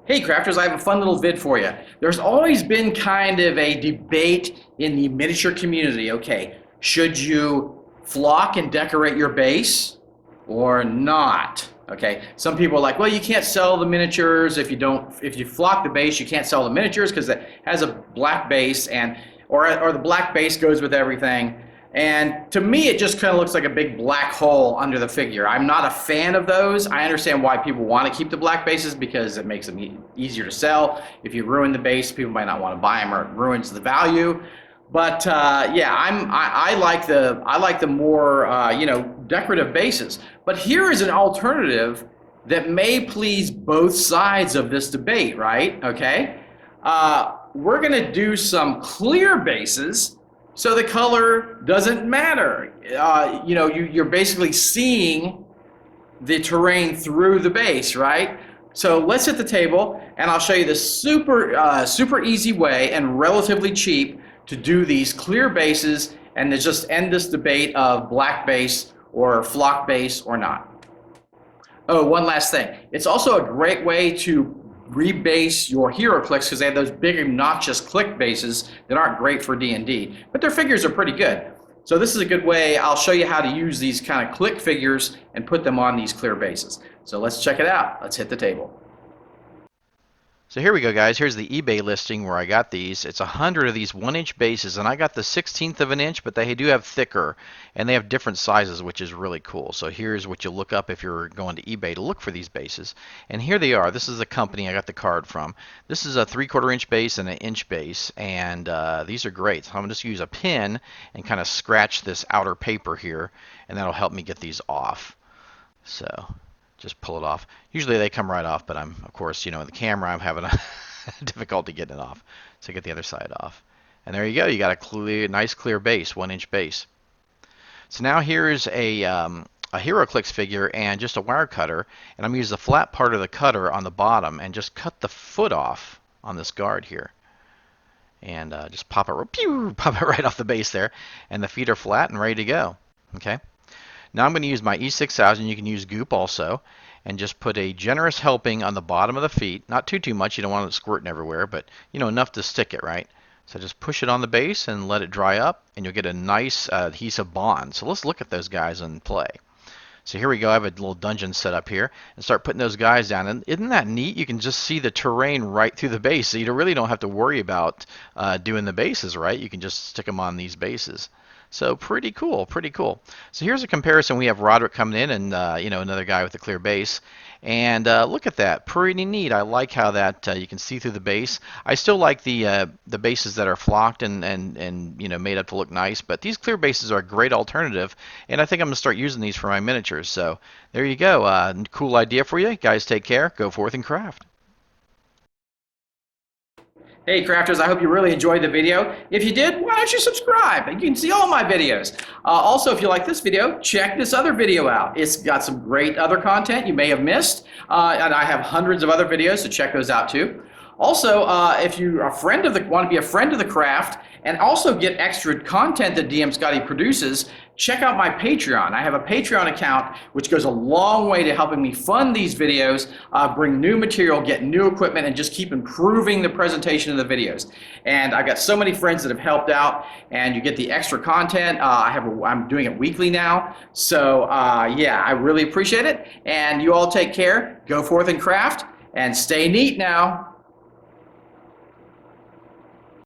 Hey crafters, I have a fun little vid for you. There's always been kind of a debate in the miniature community. Okay, should you flock and decorate your base or not? Okay, some people are like, well, you can't sell the miniatures if you flock the base, you can't sell the miniatures because it has a black base or the black base goes with everything. And to me, it just kind of looks like a big black hole under the figure. I'm not a fan of those. I understand why people want to keep the black bases because it makes them easier to sell. If you ruin the base, people might not want to buy them, or it ruins the value. But yeah, I like the more decorative bases. But here is an alternative that may please both sides of this debate, right? Okay, we're going to do some clear bases. So the color doesn't matter. You're basically seeing the terrain through the base, right? So let's hit the table, and I'll show you the super easy way and relatively cheap to do these clear bases and to just end this debate of black base or flock base or not. Oh, one last thing. It's also a great way to rebase your Heroclix because they have those big obnoxious click bases that aren't great for D&D, but their figures are pretty good. So this is a good way. I'll show you how to use these kind of click figures and put them on these clear bases. So let's check it out. Let's hit the table. So here we go, guys. Here's the eBay listing where I got these. It's 100 of these 1-inch bases, and I got the 1/16 of an inch, but they do have thicker, and they have different sizes, which is really cool. So here's what you look up if you're going to eBay to look for these bases. And here they are. This is the company I got the card from. This is a 3/4 inch base and an inch base, and these are great. So I'm going to just use a pin and kind of scratch this outer paper here, and that'll help me get these off. So just pull it off. Usually they come right off, but of course, in the camera, I'm having a difficulty getting it off. So get the other side off. And there you go. You got a nice clear base, 1-inch base. So now here's a Heroclix figure and just a wire cutter. And I'm going to use the flat part of the cutter on the bottom and just cut the foot off on this guard here. And just pop it right off the base there. And the feet are flat and ready to go. Okay. Now I'm going to use my E6000. You can use goop also, and just put a generous helping on the bottom of the feet. Not too much. You don't want it squirting everywhere, but enough to stick it, right? So just push it on the base and let it dry up, and you'll get a nice adhesive bond. So let's look at those guys in play. So here we go. I have a little dungeon set up here, and start putting those guys down. And isn't that neat? You can just see the terrain right through the base, so you really don't have to worry about doing the bases, right? You can just stick them on these bases. So pretty cool, pretty cool. So here's a comparison. We have Roderick coming in and, another guy with a clear base. And look at that, pretty neat. I like how that you can see through the base. I still like the bases that are flocked and made up to look nice. But these clear bases are a great alternative. And I think I'm going to start using these for my miniatures. So there you go. Cool idea for you. Guys, take care. Go forth and craft. Hey crafters, I hope you really enjoyed the video. If you did, why don't you subscribe? You can see all my videos. Also, if you like this video, check this other video out. It's got some great other content you may have missed, and I have hundreds of other videos, so check those out too. Also, if you are want to be a friend of the craft and also get extra content that DM Scotty produces, check out my Patreon. I have a Patreon account which goes a long way to helping me fund these videos, bring new material, get new equipment, and just keep improving the presentation of the videos. And I've got so many friends that have helped out, and you get the extra content. I'm doing it weekly now. So yeah, I really appreciate it. And you all take care, go forth and craft, and stay neat now.